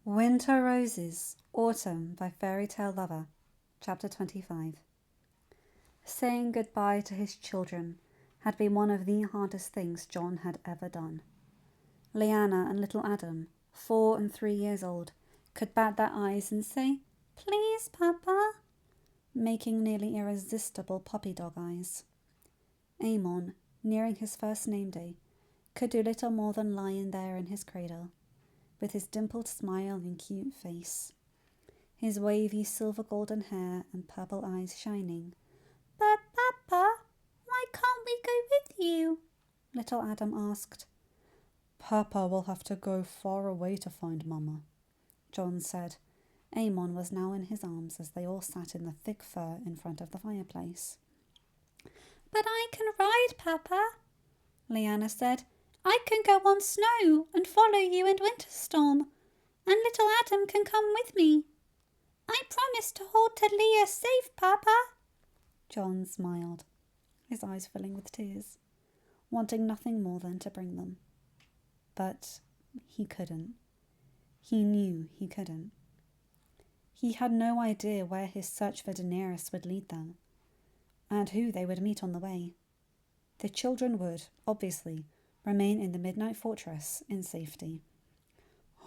Winter Roses, Autumn by Fairytalelovr, Chapter 25. Saying goodbye to his children had been one of the hardest things John had ever done. Leanna and little Adam, 4 and 3 years old, could bat their eyes and say, "Please, Papa," making nearly irresistible puppy dog eyes. Amon, nearing his first name day, could do little more than lie in there in his cradle, with his dimpled smile and cute face, his wavy silver golden hair and purple eyes shining. "But, Papa, why can't we go with you?" little Adam asked. "Papa will have to go far away to find Mama," John said. Amon was now in his arms as they all sat in the thick fur in front of the fireplace. "But I can ride, Papa," Leanna said. "I can go on snow and follow you in Winterstorm, and little Adam can come with me. I promise to hold Talia safe, Papa." John smiled, his eyes filling with tears, wanting nothing more than to bring them. But he couldn't. He knew he couldn't. He had no idea where his search for Daenerys would lead them, and who they would meet on the way. The children would, obviously, remain in the Midnight Fortress in safety.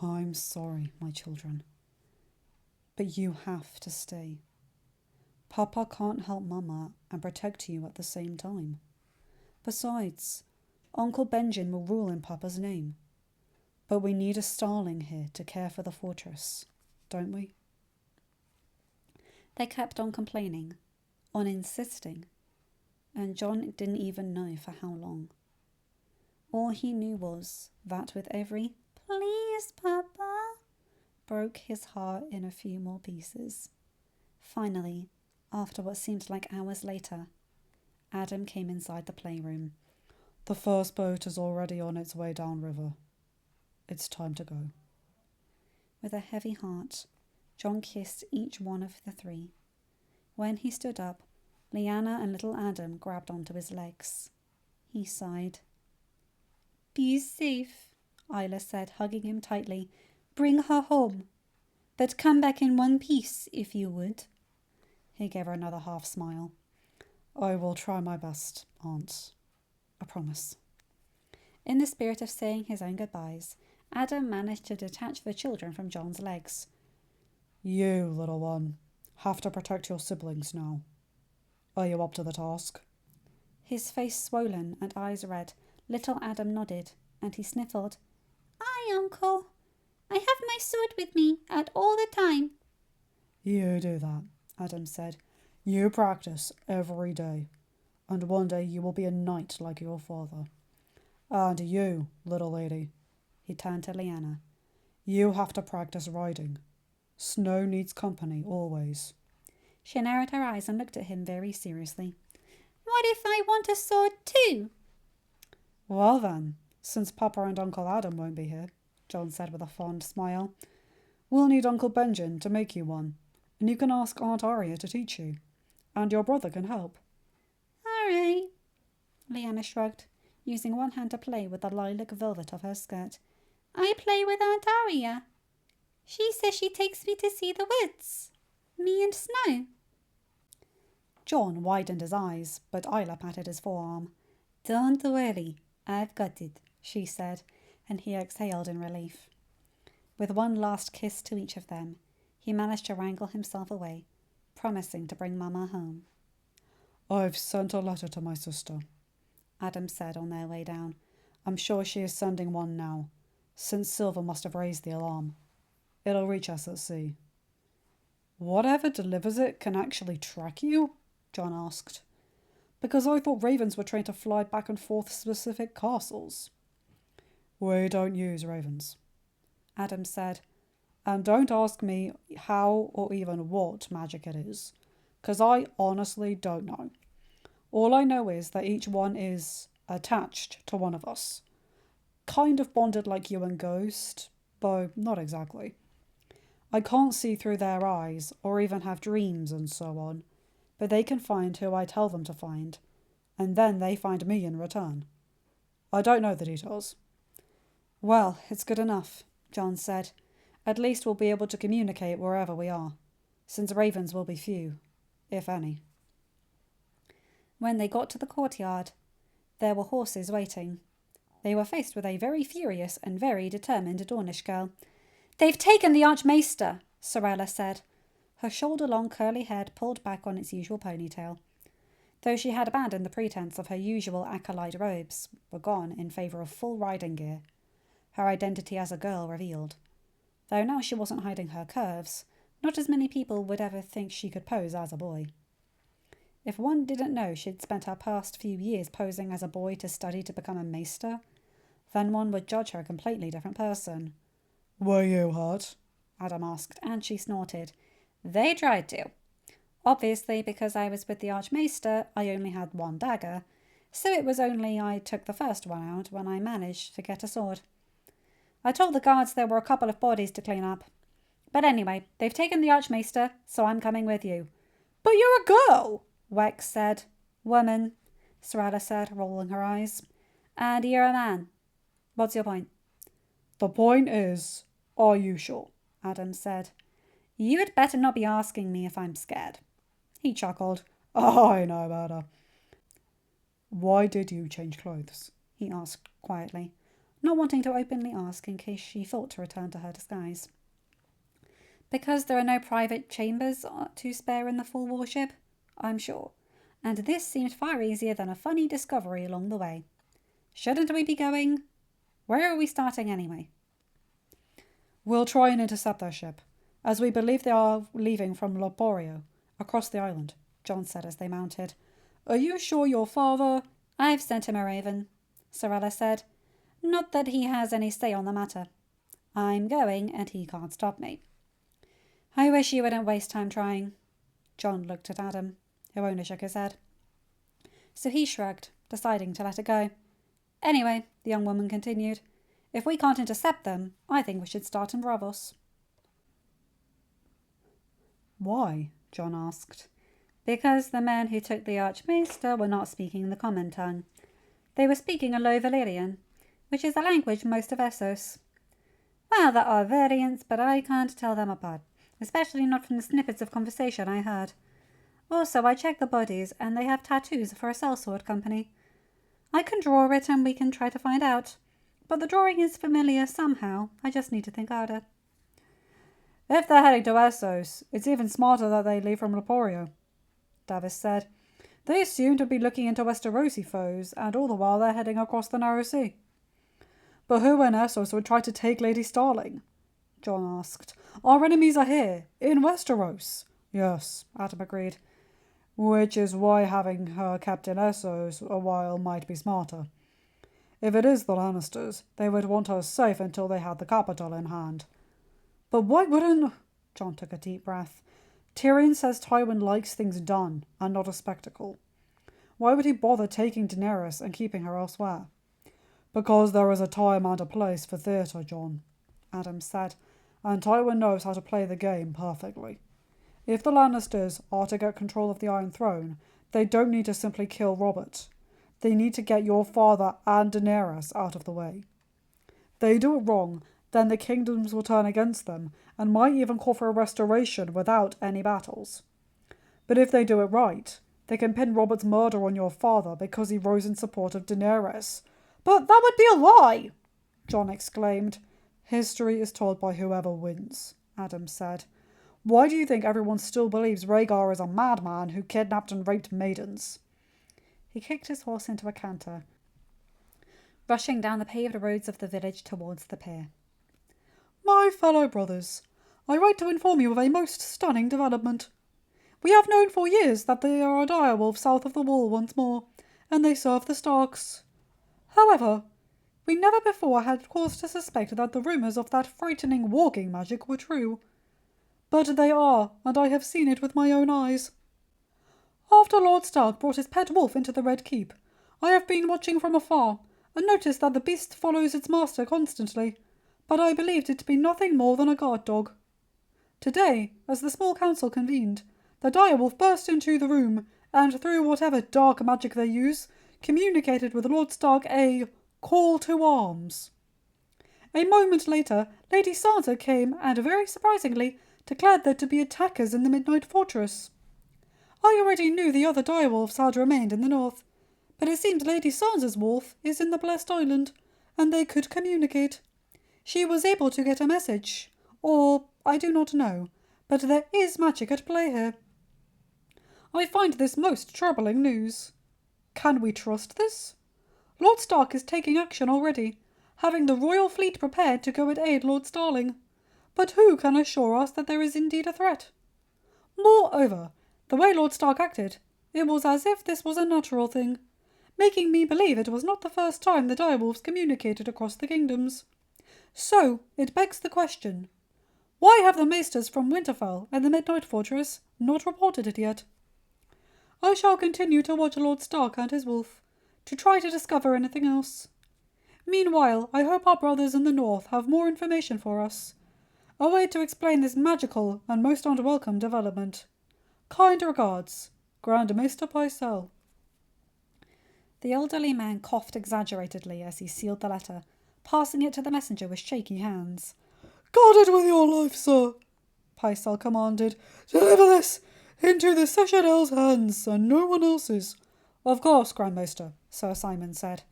"I'm sorry, my children, but you have to stay. Papa can't help Mama and protect you at the same time. Besides, Uncle Benjamin will rule in Papa's name. But we need a starling here to care for the fortress, don't we?" They kept on complaining, on insisting, and John didn't even know for how long. All he knew was that with every "Please, Papa," broke his heart in a few more pieces. Finally, after what seemed like hours later, Adam came inside the playroom. "The first boat is already on its way downriver. It's time to go." With a heavy heart, John kissed each one of the 3. When he stood up, Leanna and little Adam grabbed onto his legs. He sighed. "Be safe," Isla said, hugging him tightly. "Bring her home. But come back in one piece, if you would." He gave her another half smile. "I will try my best, Aunt. I promise." In the spirit of saying his own goodbyes, Adam managed to detach the children from John's legs. "You, little one, have to protect your siblings now. Are you up to the task?" His face swollen and eyes red, little Adam nodded, and he sniffled. "Aye, Uncle. I have my sword with me at all the time." "You do that," Adam said. "You practice every day, and one day you will be a knight like your father. And you, little lady," he turned to Leanna, "you have to practice riding. Snow needs company always." She narrowed her eyes and looked at him very seriously. "What if I want a sword too?" "Well then, since Papa and Uncle Adam won't be here," John said with a fond smile, "we'll need Uncle Benjamin to make you one, and you can ask Aunt Arya to teach you, and your brother can help." "All right," Leanna shrugged, using one hand to play with the lilac velvet of her skirt. "I play with Aunt Arya. She says she takes me to see the woods. Me and Snow." John widened his eyes, but Isla patted his forearm. "Don't worry, I've got it," she said, and he exhaled in relief. With one last kiss to each of them, he managed to wrangle himself away, promising to bring Mama home. "I've sent a letter to my sister," Adam said on their way down. "I'm sure she is sending one now, since Silver must have raised the alarm. It'll reach us at sea." "Whatever delivers it can actually track you?" John asked. "Because I thought ravens were trained to fly back and forth specific castles." "We don't use ravens," Adam said. "And don't ask me how or even what magic it is, because I honestly don't know. All I know is that each one is attached to one of us. Kind of bonded like you and Ghost, though not exactly. I can't see through their eyes or even have dreams and so on, but they can find who I tell them to find, and then they find me in return. I don't know the details." "Well, it's good enough," John said, At least we'll be able to communicate wherever we are, since ravens will be few, if any. When they got to the courtyard, there were horses waiting. They were faced with a very furious and very determined Dornish girl. "They've taken the Archmaester," Sorella said, her shoulder-long curly head pulled back on its usual ponytail. Though she had abandoned the pretense of her usual acolyte robes, were gone in favour of full riding gear, her identity as a girl revealed. Though now she wasn't hiding her curves, not as many people would ever think she could pose as a boy. If one didn't know she'd spent her past few years posing as a boy to study to become a maester, then one would judge her a completely different person. "Were you hurt?" Adam asked, and she snorted. "They tried to. Obviously, because I was with the Archmaester, I only had one dagger, so it was only I took the first one out when I managed to get a sword. I told the guards there were a couple of bodies to clean up. But anyway, they've taken the Archmaester, so I'm coming with you." "But you're a girl," Wex said. "Woman," Sorella said, rolling her eyes. "And you're a man. What's your point?" "The point is, are you sure?" Adam said. "You had better not be asking me if I'm scared." He chuckled. "I know better." "Why did you change clothes?" he asked quietly, not wanting to openly ask in case she thought to return to her disguise. "Because there are no private chambers to spare in the full warship, I'm sure, and this seemed far easier than a funny discovery along the way. Shouldn't we be going? Where are we starting anyway?" "We'll try and intercept their ship, as we believe they are leaving from Loporio, across the island," John said as they mounted. "Are you sure your father—" "I've sent him a raven," Sorella said. "Not that he has any say on the matter. I'm going, and he can't stop me." "I wish you wouldn't waste time trying." John looked at Adam, who only shook his head. So he shrugged, deciding to let it go. "Anyway," the young woman continued, "if we can't intercept them, I think we should start in Bravos." "Why?" John asked. "Because the men who took the Archmaester were not speaking the common tongue. They were speaking a low Valyrian, which is a language most of Essos. Well, there are variants, but I can't tell them apart, especially not from the snippets of conversation I heard. Also, I checked the bodies, and they have tattoos for a sellsword company. I can draw it, and we can try to find out. But the drawing is familiar somehow. I just need to think harder." "If they're heading to Essos, it's even smarter that they leave from Loporio," Davis said. "They assume to be looking into Westerosi foes, and all the while they're heading across the Narrow Sea." "But who in Essos would try to take Lady Starling?" John asked. "Our enemies are here, in Westeros." "Yes," Adam agreed. "Which is why having her kept in Essos a while might be smarter. If it is the Lannisters, they would want her safe until they had the capital in hand." "But why wouldn't—" John took a deep breath. "Tyrion says Tywin likes things done, and not a spectacle. Why would he bother taking Daenerys and keeping her elsewhere?" "Because there is a time and a place for theatre, John," Adam said, "and Tywin knows how to play the game perfectly. If the Lannisters are to get control of the Iron Throne, they don't need to simply kill Robert. They need to get your father and Daenerys out of the way. They do it wrong, then the kingdoms will turn against them and might even call for a restoration without any battles. But if they do it right, they can pin Robert's murder on your father because he rose in support of Daenerys." "But that would be a lie!" John exclaimed. "History is told by whoever wins," Adam said. "Why do you think everyone still believes Rhaegar is a madman who kidnapped and raped maidens?" He kicked his horse into a canter, rushing down the paved roads of the village towards the pier. "My fellow brothers, I write to inform you of a most stunning development. We have known for years that there are direwolves south of the wall once more, and they serve the Starks. However, we never before had cause to suspect that the rumours of that frightening walking magic were true. But they are, and I have seen it with my own eyes. After Lord Stark brought his pet wolf into the Red Keep, I have been watching from afar, and noticed that the beast follows its master constantly, but I believed it to be nothing more than a guard dog. Today, as the small council convened, the direwolf burst into the room, and through whatever dark magic they use, communicated with Lord Stark a call to arms. A moment later, Lady Sansa came and, very surprisingly, declared there to be attackers in the Midnight Fortress. I already knew the other direwolves had remained in the north, but it seems Lady Sansa's wolf is in the Blessed Island, and they could communicate. She was able to get a message, or I do not know, but there is magic at play here. I find this most troubling news. Can we trust this? Lord Stark is taking action already, having the royal fleet prepared to go and aid Lord Starling. But who can assure us that there is indeed a threat? Moreover, the way Lord Stark acted, it was as if this was a natural thing, making me believe it was not the first time the direwolves communicated across the kingdoms. So, it begs the question, why have the maesters from Winterfell and the Midnight Fortress not reported it yet? I shall continue to watch Lord Stark and his wolf, to try to discover anything else. Meanwhile, I hope our brothers in the north have more information for us. A way to explain this magical and most unwelcome development. Kind regards, Grand Maester Pycelle. The elderly man coughed exaggeratedly as he sealed the letter, passing it to the messenger with shaky hands. Guard it with your life, sir, Pycelle commanded. Deliver this into the Seychelles' hands and no one else's. Of course, Grand Maester, Sir Simon said.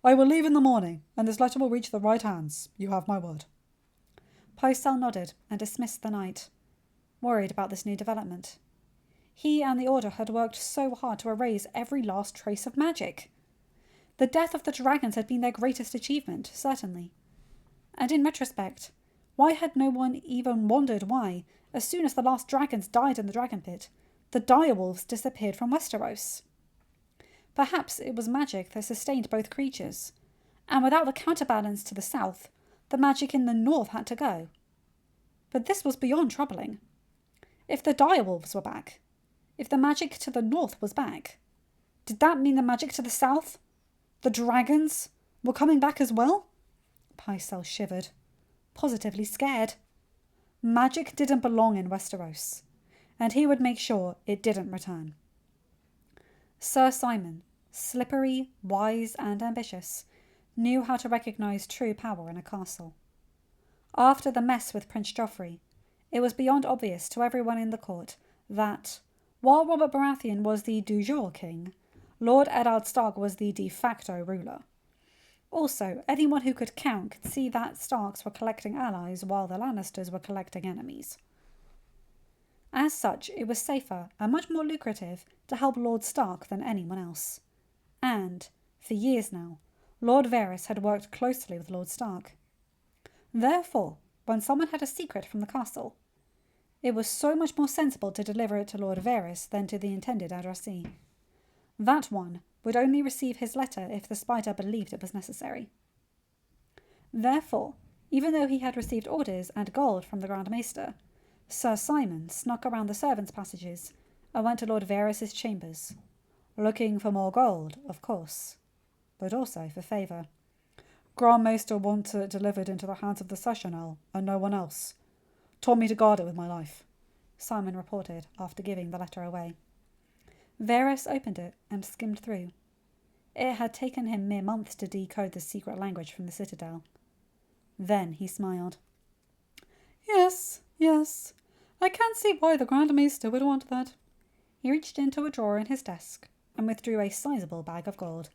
I will leave in the morning, and this letter will reach the right hands. You have my word. Pycelle nodded and dismissed the knight, worried about this new development. He and the Order had worked so hard to erase every last trace of magic. The death of the dragons had been their greatest achievement, certainly. And in retrospect, why had no one even wondered why, as soon as the last dragons died in the dragon pit, the direwolves disappeared from Westeros? Perhaps it was magic that sustained both creatures, and without the counterbalance to the south, the magic in the north had to go. But this was beyond troubling. If the direwolves were back, if the magic to the north was back, did that mean the magic to the south, the dragons, were coming back as well? Pycelle shivered, positively scared. Magic didn't belong in Westeros, and he would make sure it didn't return. Sir Simon, slippery, wise, and ambitious, knew how to recognise true power in a castle. After the mess with Prince Joffrey, it was beyond obvious to everyone in the court that, while Robert Baratheon was the du jour king, Lord Eddard Stark was the de facto ruler. Also, anyone who could count could see that Starks were collecting allies while the Lannisters were collecting enemies. As such, it was safer and much more lucrative to help Lord Stark than anyone else. And, for years now, Lord Varys had worked closely with Lord Stark. Therefore, when someone had a secret from the castle, it was so much more sensible to deliver it to Lord Varys than to the intended addressee. That one would only receive his letter if the spider believed it was necessary. Therefore, even though he had received orders and gold from the Grand Maester, Sir Simon snuck around the servants' passages and went to Lord Varys's chambers, looking for more gold, of course, but also for favour. Grand Maester wants it delivered into the hands of the Seychelles and no one else. Told me to guard it with my life, Simon reported after giving the letter away. Varys opened it and skimmed through. It had taken him mere months to decode the secret language from the Citadel. Then he smiled. Yes, I can see why the Grand Maester would want that. He reached into a drawer in his desk and withdrew a sizable bag of gold.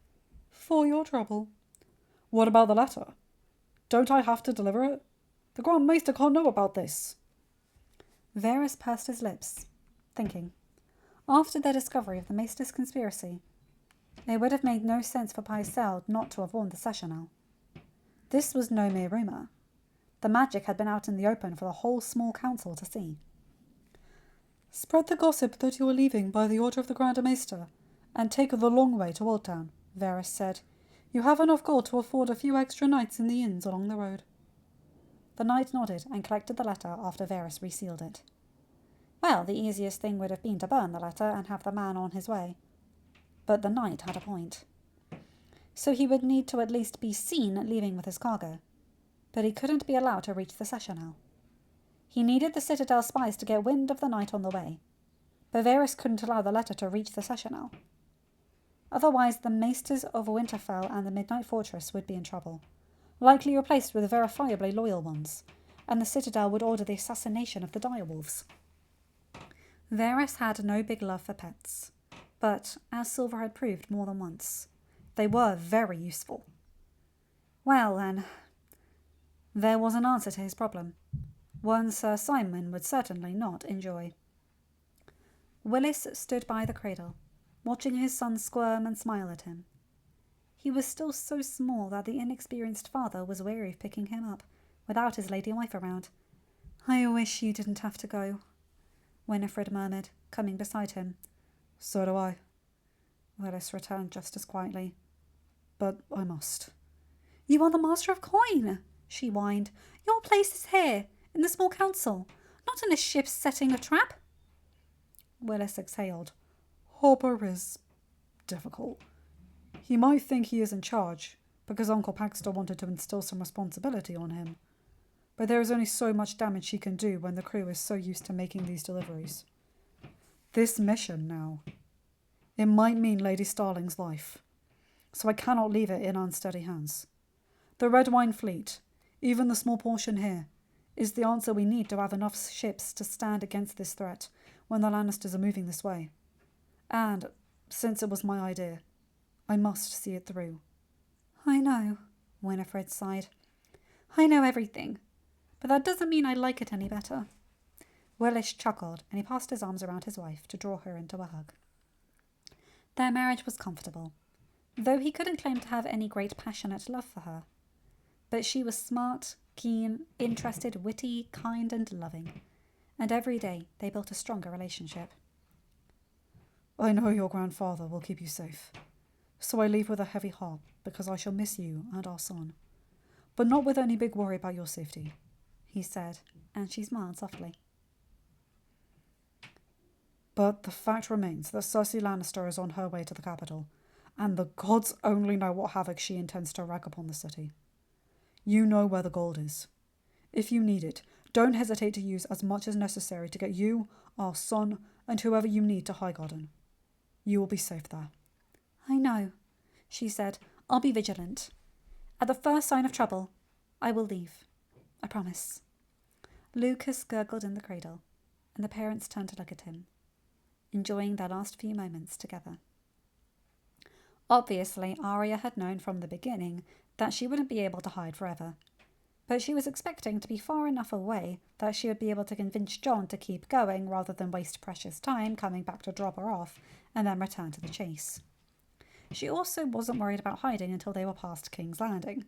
For your trouble. What about the letter? Don't I have to deliver it? The Grand Maester can't know about this. Varys pursed his lips, thinking. After their discovery of the Maester's conspiracy, it would have made no sense for Pycelle not to have warned the Seychelles. This was no mere rumour. The magic had been out in the open for the whole small council to see. Spread the gossip that you are leaving by the order of the Grand Maester, and take the long way to Oldtown, Varys said. You have enough gold to afford a few extra nights in the inns along the road. The knight nodded and collected the letter after Varys resealed it. Well, the easiest thing would have been to burn the letter and have the man on his way. But the knight had a point. So he would need to at least be seen leaving with his cargo. But he couldn't be allowed to reach the Seychelles. He needed the Citadel spies to get wind of the knight on the way. But Varys couldn't allow the letter to reach the Seychelles. Otherwise, the Maesters of Winterfell and the Midnight Fortress would be in trouble. likely replaced with verifiably loyal ones, and the Citadel would order the assassination of the direwolves. Varys had no big love for pets, but, as Silver had proved more than once, they were very useful. Well, then, there was an answer to his problem, one Sir Simon would certainly not enjoy. Willis stood by the cradle, watching his son squirm and smile at him. He was still so small that the inexperienced father was weary of picking him up, without his lady wife around. "I wish you didn't have to go," Winifred murmured, coming beside him. "So do I," Willis returned just as quietly. "But I must." "You are the master of coin," she whined. "Your place is here, in the small council, not in a ship setting a trap." Willis exhaled. "Hopper is difficult. He might think he is in charge, because Uncle Paxter wanted to instill some responsibility on him. But there is only so much damage he can do when the crew is so used to making these deliveries. This mission now, it might mean Lady Starling's life, so I cannot leave it in unsteady hands. The Red Wine Fleet, even the small portion here, is the answer we need to have enough ships to stand against this threat when the Lannisters are moving this way. And, since it was my idea, I must see it through." "I know," Winifred sighed. "I know everything, but that doesn't mean I like it any better." Willis chuckled, and he passed his arms around his wife to draw her into a hug. Their marriage was comfortable, though he couldn't claim to have any great passionate love for her. But she was smart, keen, interested, witty, kind, and loving, and every day they built a stronger relationship. "I know your grandfather will keep you safe, so I leave with a heavy heart because I shall miss you and our son, but not with any big worry about your safety," he said, and she smiled softly. "But the fact remains that Cersei Lannister is on her way to the capital, and the gods only know what havoc she intends to wreak upon the city. You know where the gold is. If you need it, don't hesitate to use as much as necessary to get you, our son, and whoever you need to Highgarden. You will be safe there." "I know," she said. "I'll be vigilant. At the first sign of trouble, I will leave. I promise." Lucas gurgled in the cradle, and the parents turned to look at him, enjoying their last few moments together. Obviously, Arya had known from the beginning that she wouldn't be able to hide forever, but she was expecting to be far enough away that she would be able to convince Jon to keep going rather than waste precious time coming back to drop her off and then return to the chase. She also wasn't worried about hiding until they were past King's Landing.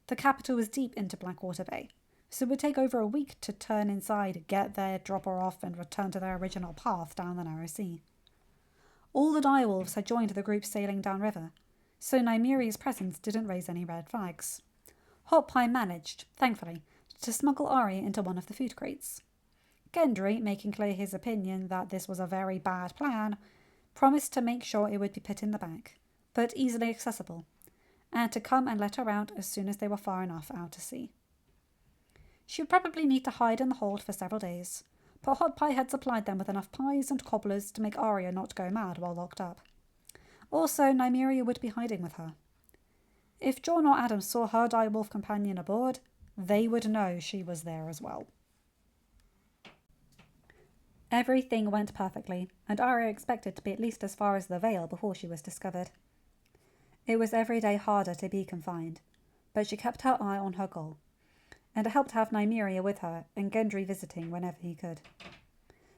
The capital was deep into Blackwater Bay, so it would take over a week to turn inside, get there, drop her off, and return to their original path down the narrow sea. All the direwolves had joined the group sailing downriver, so Nymeria's presence didn't raise any red flags. Hot Pie managed, thankfully, to smuggle Arya into one of the food crates. Gendry, making clear his opinion that this was a very bad plan, promised to make sure it would be put in the bag, but easily accessible, and to come and let her out as soon as they were far enough out to sea. She would probably need to hide in the hold for several days, but Hot Pie had supplied them with enough pies and cobblers to make Arya not go mad while locked up. Also, Nymeria would be hiding with her. If Jon or Adam saw her direwolf companion aboard, they would know she was there as well. Everything went perfectly, and Arya expected to be at least as far as the Vale before she was discovered. It was every day harder to be confined, but she kept her eye on her goal, and it helped to have Nymeria with her and Gendry visiting whenever he could.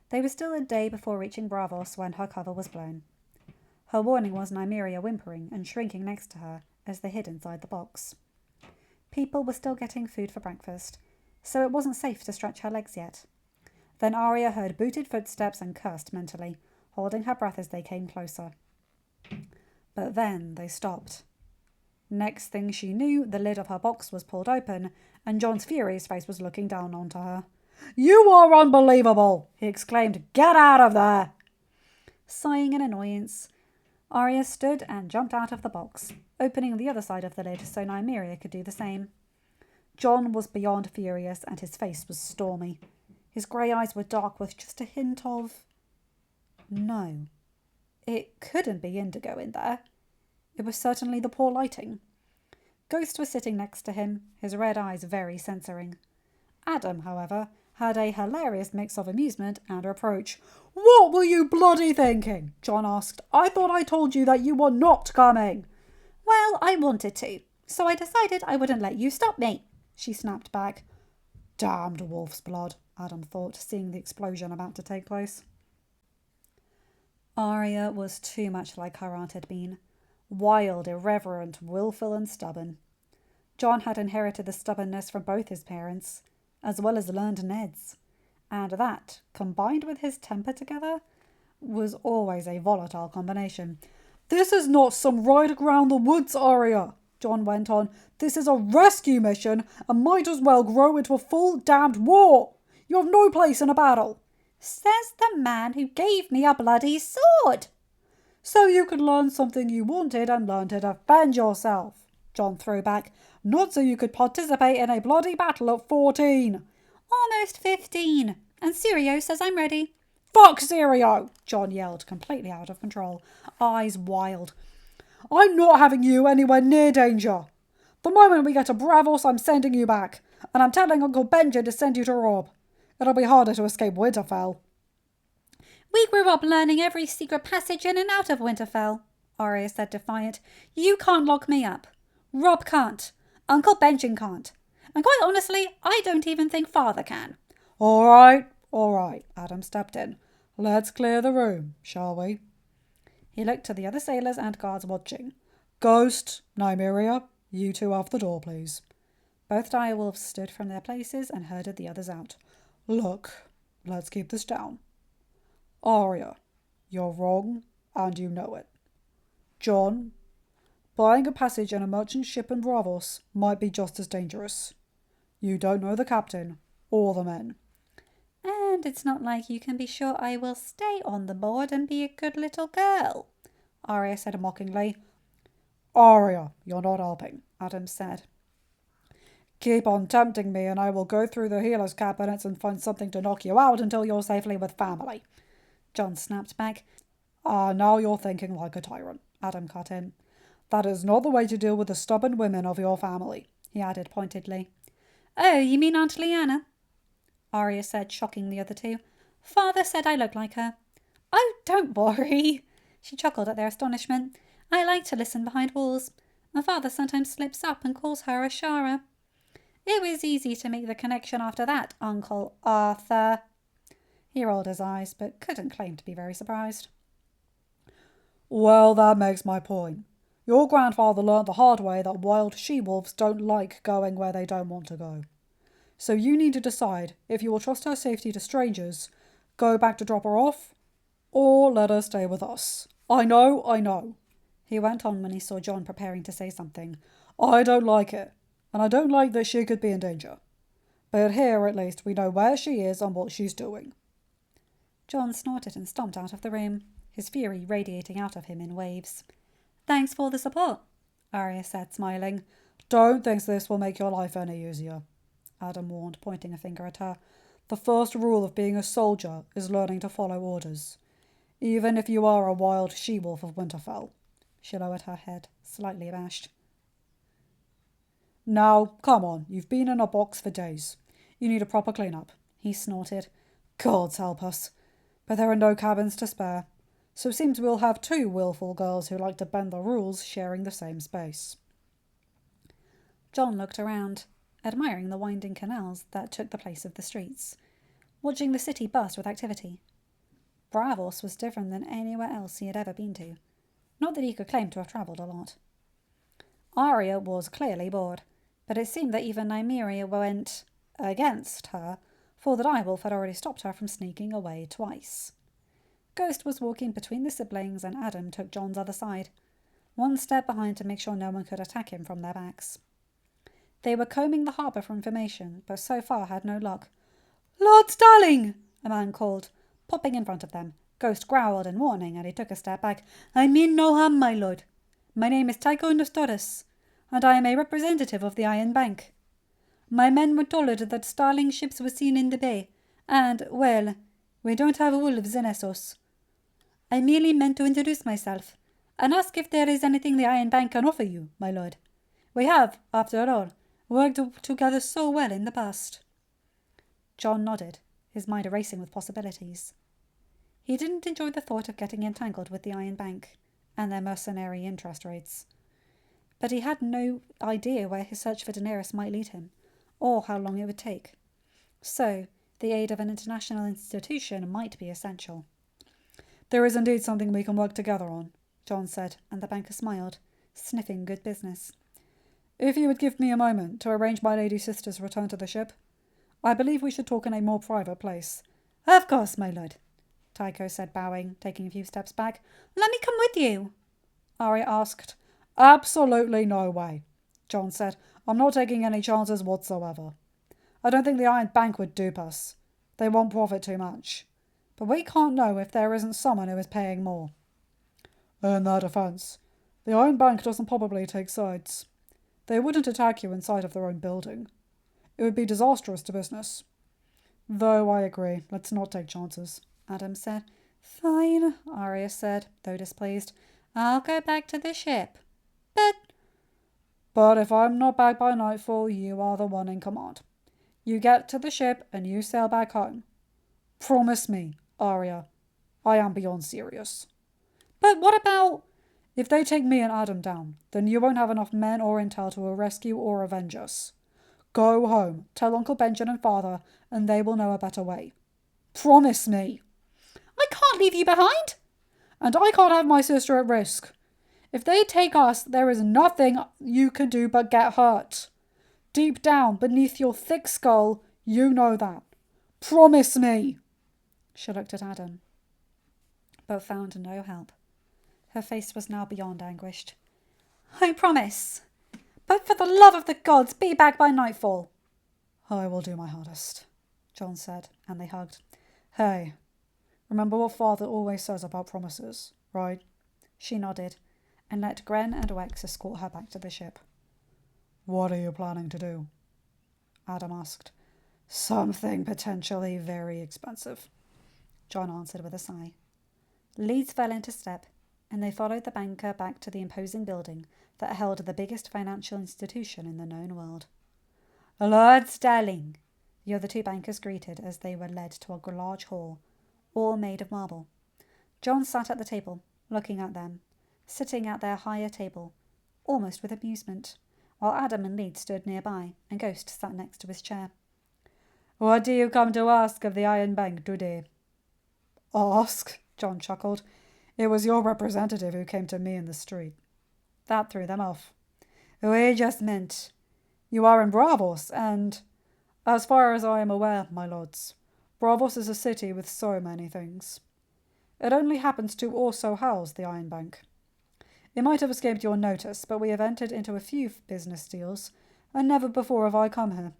They were still a day before reaching Braavos when her cover was blown. Her warning was Nymeria whimpering and shrinking next to her as they hid inside the box. People were still getting food for breakfast, so it wasn't safe to stretch her legs yet. Then Arya heard booted footsteps and cursed mentally, holding her breath as they came closer. But then they stopped. Next thing she knew, the lid of her box was pulled open, and Jon's furious face was looking down onto her. "You are unbelievable!" he exclaimed. "Get out of there!" Sighing in annoyance, Arya stood and jumped out of the box, opening the other side of the lid so Nymeria could do the same. Jon was beyond furious, and his face was stormy. His grey eyes were dark with just a hint of... No. It couldn't be indigo in there. It was certainly the poor lighting. Ghost was sitting next to him, his red eyes very censoring. Adam, however, had a hilarious mix of amusement and reproach. "What were you bloody thinking?" John asked. "I thought I told you that you were not coming." "Well, I wanted to, so I decided I wouldn't let you stop me," she snapped back. Damned wolf's blood, Adam thought, seeing the explosion about to take place. Arya was too much like her aunt had been. Wild, irreverent, willful and stubborn. John had inherited the stubbornness from both his parents, as well as learned Ned's. And that, combined with his temper together, was always a volatile combination. "This is not some ride around the woods, Arya," John went on. "This is a rescue mission and might as well grow into a full damned war. You have no place in a battle." "Says the man who gave me a bloody sword." "So you could learn something you wanted and learn to defend yourself," John threw back. "Not so you could participate in a bloody battle at 14. "Almost 15. And Sirio says I'm ready." "Fuck Sirio!" John yelled, completely out of control, eyes wild. "I'm not having you anywhere near danger. The moment we get to Bravos, I'm sending you back, and I'm telling Uncle Benjamin to send you to Rob. It'll be harder to escape Winterfell." "We grew up learning every secret passage in and out of Winterfell," Arya said defiant. "You can't lock me up. Rob can't. Uncle Benjamin can't. And quite honestly, I don't even think Father can." All right, Adam stepped in. "Let's clear the room, shall we?" He looked to the other sailors and guards watching. "Ghost, Nymeria, you two off the door, please." Both direwolves stood from their places and herded the others out. "Look, let's keep this down. Arya, you're wrong, and you know it. John, buying a passage in a merchant ship in Bravos might be just as dangerous. You don't know the captain or the men." "And it's not like you can be sure I will stay on the board and be a good little girl," Arya said mockingly. "Arya, you're not helping," Adam said. "Keep on tempting me and I will go through the healer's cabinets and find something to knock you out until you're safely with family," John snapped back. Now you're thinking like a tyrant," Adam cut in. "That is not the way to deal with the stubborn women of your family," he added pointedly. "Oh, you mean Aunt Lyanna?" Arya said, shocking the other two. "Father said I look like her." "Oh, don't worry," she chuckled at their astonishment. "I like to listen behind walls. My father sometimes slips up and calls her a Shara. It was easy to make the connection after that, Uncle Arthur." He rolled his eyes, but couldn't claim to be very surprised. "Well, that makes my point. Your grandfather learnt the hard way that wild she-wolves don't like going where they don't want to go. So you need to decide if you will trust her safety to strangers, go back to drop her off, or let her stay with us. I know," he went on when he saw John preparing to say something. "I don't like it, and I don't like that she could be in danger. But here, at least, we know where she is and what she's doing." John snorted and stomped out of the room, his fury radiating out of him in waves. "Thanks for the support," Arya said, smiling. "Don't think this will make your life any easier," Adam warned, pointing a finger at her. "The first rule of being a soldier is learning to follow orders, even if you are a wild she-wolf of Winterfell." She lowered her head, slightly abashed. "Now, come on, you've been in a box for days. You need a proper clean-up," he snorted. "Gods help us. But there are no cabins to spare, so it seems we'll have two willful girls who like to bend the rules sharing the same space." John looked around, admiring the winding canals that took the place of the streets, watching the city burst with activity. Bravos was different than anywhere else he had ever been to. Not that he could claim to have travelled a lot. Arya was clearly bored, but it seemed that even Nymeria went against her, for the direwolf had already stopped her from sneaking away twice. Ghost was walking between the siblings and Adam took John's other side, one step behind to make sure no one could attack him from their backs. They were combing the harbour for information, but so far had no luck. "Lord Starling!" a man called, popping in front of them. Ghost growled in warning, and he took a step back. "I mean no harm, my lord. My name is Tycho Nostoris, and I am a representative of the Iron Bank. My men were told that Starling ships were seen in the bay, and, well, we don't have wolves in Essos. I merely meant to introduce myself, and ask if there is anything the Iron Bank can offer you, my lord. We have, after all, worked together so well in the past. John nodded, his mind racing with possibilities. He didn't enjoy the thought of getting entangled with the Iron Bank and their mercenary interest rates. But he had no idea where his search for Daenerys might lead him, or how long it would take. So, the aid of an international institution might be essential. There is indeed something we can work together on, John said, and the banker smiled, sniffing good business. If you would give me a moment to arrange my lady sister's return to the ship, I believe we should talk in a more private place. Of course, my lord, Tycho said, bowing, taking a few steps back. Let me come with you, Arya asked. Absolutely no way, John said. I'm not taking any chances whatsoever. I don't think the Iron Bank would dupe us. They won't profit too much. But we can't know if there isn't someone who is paying more. In their defence, the Iron Bank doesn't probably take sides. They wouldn't attack you inside of their own building. It would be disastrous to business. Though I agree, let's not take chances, Adam said. Fine, Arya said, though displeased. I'll go back to the ship. But if I'm not back by nightfall, you are the one in command. You get to the ship and you sail back home. Promise me, Arya. I am beyond serious. But what about... If they take me and Adam down, then you won't have enough men or intel to rescue or avenge us. Go home, tell Uncle Benjen and Father, and they will know a better way. Promise me. I can't leave you behind. And I can't have my sister at risk. If they take us, there is nothing you can do but get hurt. Deep down, beneath your thick skull, you know that. Promise me. She looked at Adam, but found no help. Her face was now beyond anguished. I promise. But for the love of the gods, be back by nightfall. I will do my hardest, John said, and they hugged. Hey, remember what Father always says about promises, right? She nodded, and let Gren and Wex escort her back to the ship. What are you planning to do? Adam asked. Something potentially very expensive, John answered with a sigh. Leads fell into step, and they followed the banker back to the imposing building that held the biggest financial institution in the known world. Lord Sterling, the other two bankers greeted as they were led to a large hall, all made of marble. John sat at the table, looking at them, sitting at their higher table, almost with amusement, while Adam and Leeds stood nearby, and Ghost sat next to his chair. What do you come to ask of the Iron Bank today? Ask? John chuckled. It was your representative who came to me in the street. That threw them off. We just meant, you are in Bravos, and, as far as I am aware, my lords, Bravos is a city with so many things. It only happens to also house the Iron Bank. It might have escaped your notice, but we have entered into a few business deals, and never before have I come here.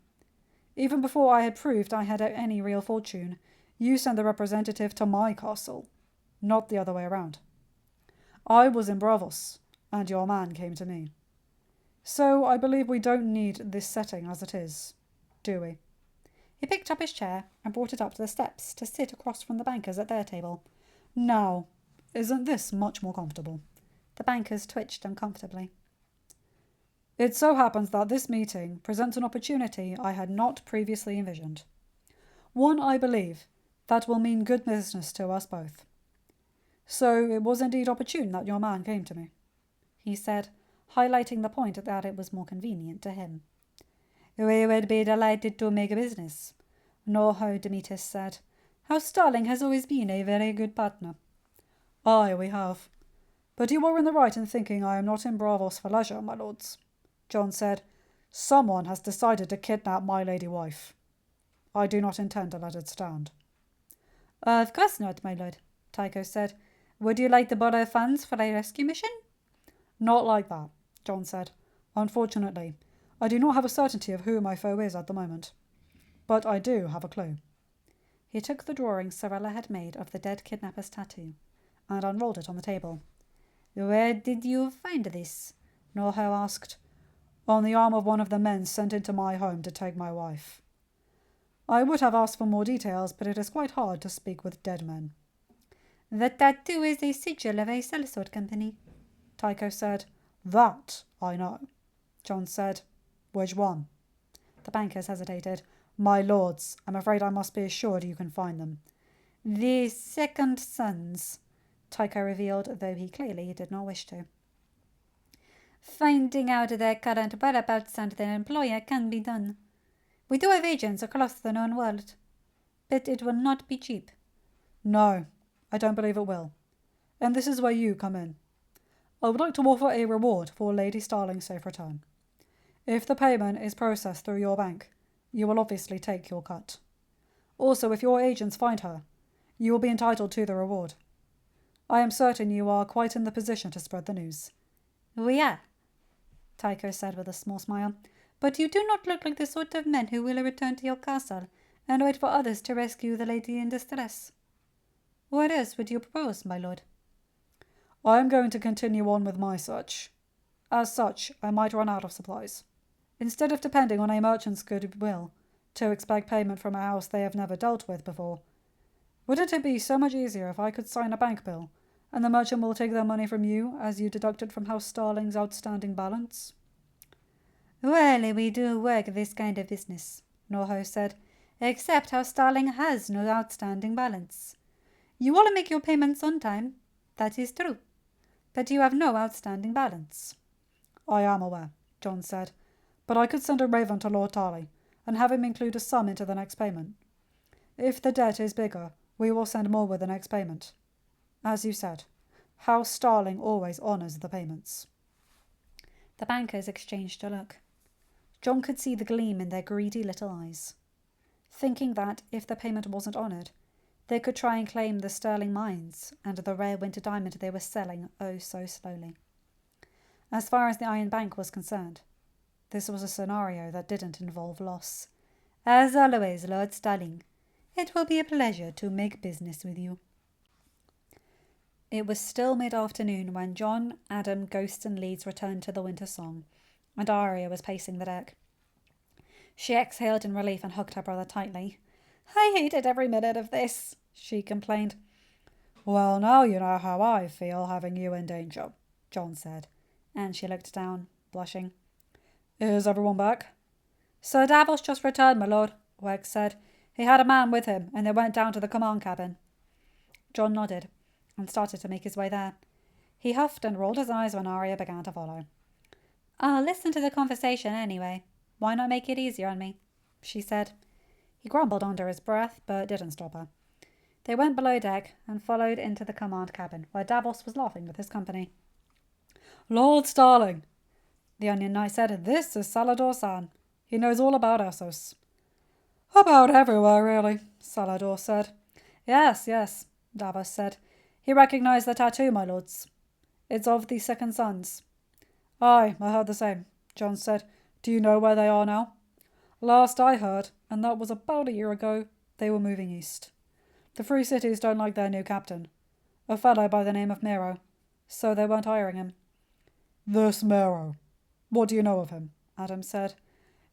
Even before I had proved I had any real fortune, you sent the representative to my castle, not the other way around. I was in Bravos, and your man came to me. So I believe we don't need this setting as it is, do we? He picked up his chair and brought it up to the steps to sit across from the bankers at their table. Now, isn't this much more comfortable? The bankers twitched uncomfortably. It so happens that this meeting presents an opportunity I had not previously envisioned. One, I believe, that will mean good business to us both. So it was indeed opportune that your man came to me, he said, highlighting the point that it was more convenient to him. We would be delighted to make a business, Norho Demetus said. House Starling has always been a very good partner. Aye, we have. But you are in the right in thinking I am not in Bravos for leisure, my lords. John said, Someone has decided to kidnap my lady wife. I do not intend to let it stand. Of course not, my lord, Tycho said. Would you like to borrow funds for a rescue mission? Not like that, John said. Unfortunately, I do not have a certainty of who my foe is at the moment. But I do have a clue. He took the drawing Sorella had made of the dead kidnapper's tattoo and unrolled it on the table. Where did you find this? Norho asked. On the arm of one of the men sent into my home to take my wife. I would have asked for more details, but it is quite hard to speak with dead men. The tattoo is a sigil of a sellsword company, Tycho said. That I know. John said. Which one? The bankers hesitated. My lords, I'm afraid I must be assured you can find them. The second sons, Tycho revealed, though he clearly did not wish to. Finding out their current whereabouts and their employer can be done. We do have agents across the known world, but it will not be cheap. No, I don't believe it will. And this is where you come in. I would like to offer a reward for Lady Starling's safe return. If the payment is processed through your bank, you will obviously take your cut. Also, if your agents find her, you will be entitled to the reward. I am certain you are quite in the position to spread the news. We are, Tycho said with a small smile, but you do not look like the sort of men who will return to your castle and wait for others to rescue the lady in distress. What else would you propose, my lord? I am going to continue on with my search. As such, I might run out of supplies. Instead of depending on a merchant's goodwill to expect payment from a house they have never dealt with before, wouldn't it be so much easier if I could sign a bank bill, and the merchant will take their money from you as you deduct it from House Starling's outstanding balance? Well, we do work this kind of business, Norho said, except House Starling has no outstanding balance. You all make your payments on time, that is true, but you have no outstanding balance. I am aware, John said, but I could send a raven to Lord Tarley and have him include a sum into the next payment. If the debt is bigger, we will send more with the next payment. As you said, House Starling always honours the payments. The bankers exchanged a look. John could see the gleam in their greedy little eyes, thinking that if the payment wasn't honoured, they could try and claim the sterling mines and the rare winter diamond they were selling oh so slowly. As far as the Iron Bank was concerned, this was a scenario that didn't involve loss. As always, Lord Starling, it will be a pleasure to make business with you. It was still mid-afternoon when John, Adam, Ghost and Leeds returned to the Winter Song, and Arya was pacing the deck. She exhaled in relief and hugged her brother tightly. I hated every minute of this, she complained. Well, now you know how I feel having you in danger, John said, and she looked down, blushing. Is everyone back? Sir Davos just returned, my lord, Weg said. He had a man with him, and they went down to the command cabin. John nodded and started to make his way there. He huffed and rolled his eyes when Arya began to follow. I'll listen to the conversation anyway. Why not make it easier on me? She said. He grumbled under his breath, but didn't stop her. They went below deck and followed into the command cabin, where Davos was laughing with his company. Lord Starling, the Onion Knight said, this is Salador-san. He knows all about Essos. About everywhere, really, Salador said. Yes, Davos said. He recognised the tattoo, my lords. It's of the second sons. Aye, I heard the same, John said. Do you know where they are now? Last I heard, and that was about a year ago, they were moving east. The Free Cities don't like their new captain, a fellow by the name of Miro, so they weren't hiring him. This Miro. What do you know of him? Adam said.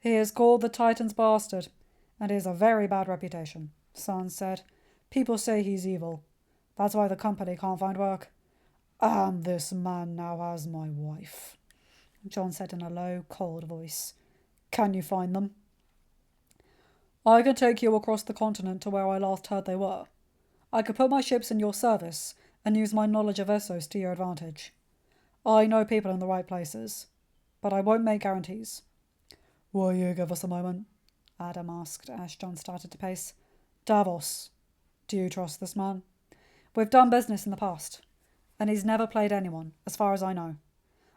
He is called the Titan's Bastard, and he has a very bad reputation, Sans said. People say he's evil. That's why the company can't find work. And this man now has my wife, John said in a low, cold voice. Can you find them? I can take you across the continent to where I last heard they were. I could put my ships in your service and use my knowledge of Essos to your advantage. I know people in the right places, but I won't make guarantees. Will you give us a moment? Adam asked as John started to pace. Davos, do you trust this man? We've done business in the past, and he's never played anyone, as far as I know.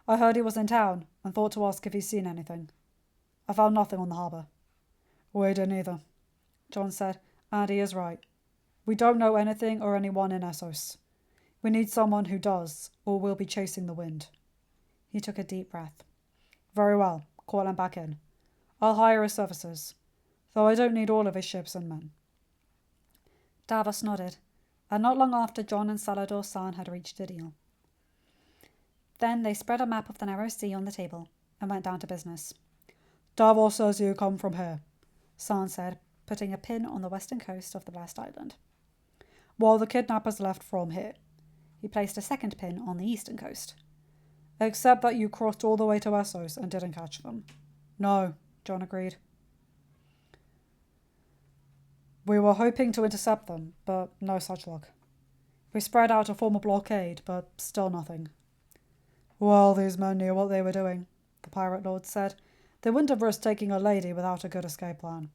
I heard he was in town and thought to ask if he's seen anything. I found nothing on the harbour. We didn't either, John said, and he is right. We don't know anything or anyone in Essos. We need someone who does, or we'll be chasing the wind. He took a deep breath. Very well, call him back in. I'll hire his services, though I don't need all of his ships and men. Davos nodded, and not long after John and Salador-san had reached a deal. Then they spread a map of the narrow sea on the table and went down to business. Davos says you come from here, San said, putting a pin on the western coast of the Blessed Island. While the kidnappers left from here. He placed a second pin on the eastern coast. except that you crossed all the way to Essos and didn't catch them. No, John agreed. We were hoping to intercept them, but no such luck. We spread out to form a blockade, but still nothing. Well, these men knew what they were doing, the pirate lord said. They wouldn't have risked taking a lady without a good escape plan.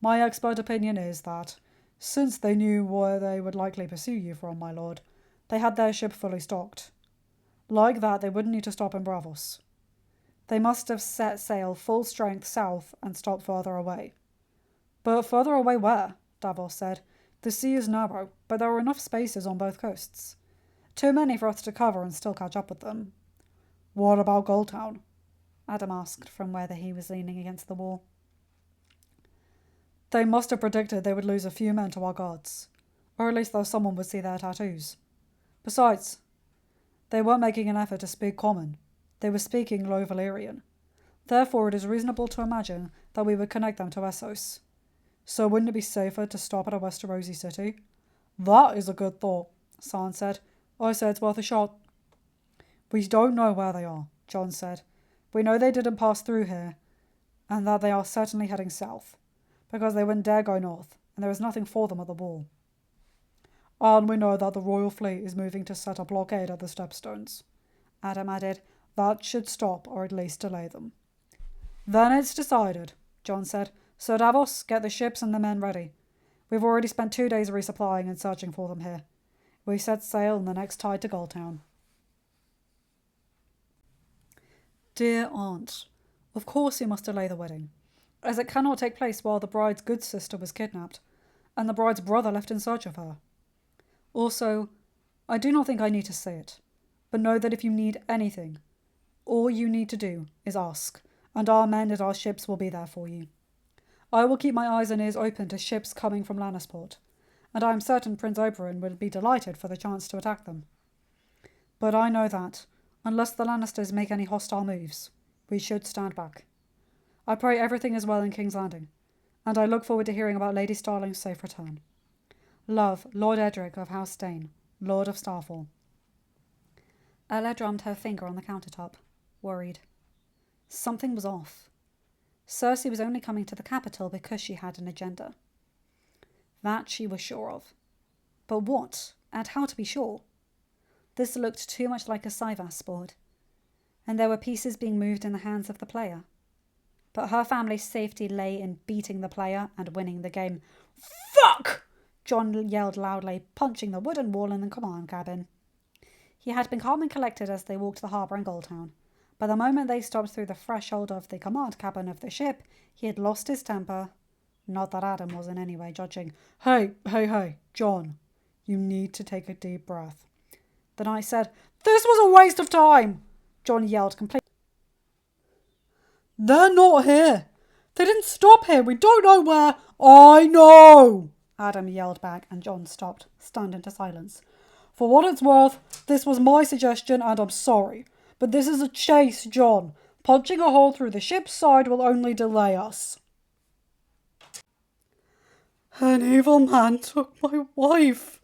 My expert opinion is that, since they knew where they would likely pursue you from, my lord, they had their ship fully stocked. Like that, they wouldn't need to stop in Bravos. They must have set sail full strength south and stopped further away. But further away where? Davos said. The sea is narrow, but there are enough spaces on both coasts. Too many for us to cover and still catch up with them. What about Goldtown? Adam asked from where he was leaning against the wall. They must have predicted they would lose a few men to our guards, or at least that someone would see their tattoos. Besides, they weren't making an effort to speak common. They were speaking Low Valyrian. Therefore, it is reasonable to imagine that we would connect them to Essos. So wouldn't it be safer to stop at a Westerosi city? That is a good thought, San said. I say it's worth a shot. We don't know where they are, John said. We know they didn't pass through here, and that they are certainly heading south, because they wouldn't dare go north, and there is nothing for them at the wall. And we know that the royal fleet is moving to set a blockade at the Stepstones. Adam added, that should stop or at least delay them. Then it's decided, John said. So Davos, get the ships and the men ready. We've already spent 2 days resupplying and searching for them here. We set sail on the next tide to Goldtown. Dear Aunt, of course you must delay the wedding, as it cannot take place while the bride's good sister was kidnapped, and the bride's brother left in search of her. Also, I do not think I need to say it, but know that if you need anything, all you need to do is ask, and our men at our ships will be there for you. I will keep my eyes and ears open to ships coming from Lannisport, and I am certain Prince Oberyn would be delighted for the chance to attack them. But I know that, unless the Lannisters make any hostile moves, we should stand back. I pray everything is well in King's Landing, and I look forward to hearing about Lady Starling's safe return. Love, Lord Edric of House Dane, Lord of Starfall. Ella drummed her finger on the countertop, worried. Something was off. Cersei was only coming to the capital because she had an agenda. That she was sure of. But what, and how to be sure? This looked too much like a Syvas sport, and there were pieces being moved in the hands of the player. But her family's safety lay in beating the player and winning the game. Fuck! John yelled loudly, punching the wooden wall in the command cabin. He had been calm and collected as they walked the harbour in Goldtown. But the moment they stopped through the threshold of the command cabin of the ship, he had lost his temper. Not that Adam was in any way judging. Hey, John, you need to take a deep breath. The knight said, This was a waste of time! John yelled completely. They're not here. They didn't stop here. We don't know where. I know! Adam yelled back, and John stopped, stunned into silence. For what it's worth, this was my suggestion, and I'm sorry. But this is a chase, John. Punching a hole through the ship's side will only delay us. An evil man took my wife,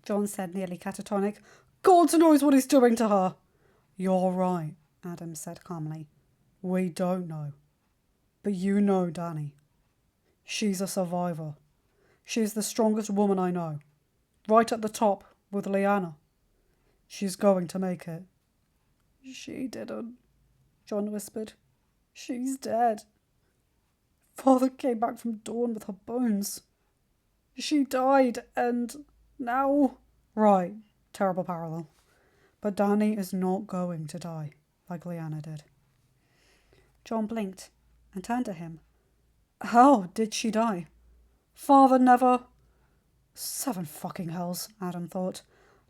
John said, nearly catatonic. God knows what he's doing to her. You're right, Adam said calmly. We don't know. But you know Dany. She's a survivor. She's the strongest woman I know. Right at the top with Lyanna. She's going to make it. She didn't, John whispered. She's dead. Father came back from Dawn with her bones. She died, and now... Right, terrible parallel. But Dany is not going to die, like Lyanna did. John blinked and turned to him. How did she die? Father never... 7 fucking hells, Adam thought.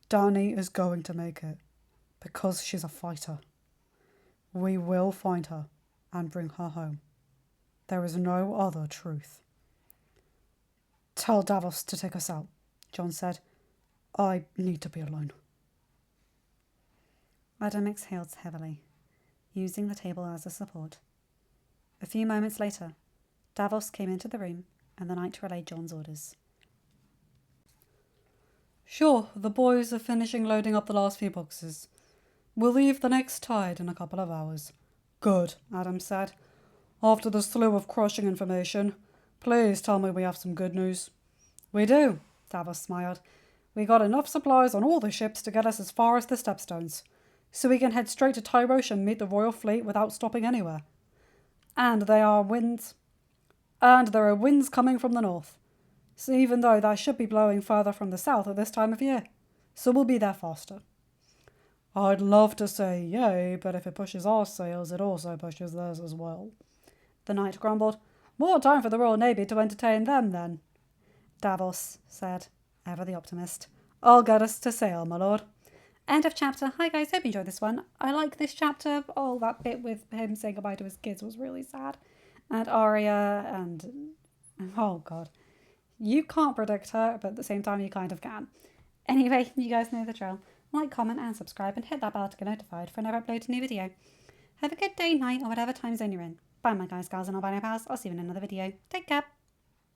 Dany is going to make it. Because she's a fighter. We will find her and bring her home. There is no other truth. Tell Davos to take us out, John said. I need to be alone. Adam exhaled heavily, using the table as a support. A few moments later, Davos came into the room and the knight relayed John's orders. Sure, the boys are finishing loading up the last few boxes. We'll leave the next tide in a couple of hours. Good, Adam said. After the slew of crushing information, please tell me we have some good news. We do, Davos smiled. We got enough supplies on all the ships to get us as far as the Stepstones, so we can head straight to Tyrosh and meet the royal fleet without stopping anywhere. And there are winds coming from the north, so even though they should be blowing further from the south at this time of year, so we'll be there faster. I'd love to say yay, but if it pushes our sails, it also pushes theirs as well. The knight grumbled. More time for the Royal Navy to entertain them, then. Davos said, ever the optimist. I'll get us to sail, my lord. End of chapter. Hi guys, hope you enjoyed this one. I like this chapter. Oh, that bit with him saying goodbye to his kids was really sad. And Arya and... oh god. You can't predict her, but at the same time you kind of can. Anyway, you guys know the drill. Like, comment and subscribe and hit that bell to get notified for whenever I upload a new video. Have a good day, night, or whatever time zone you're in. Bye my guys, gals and all bye pals. I'll see you in another video. Take care.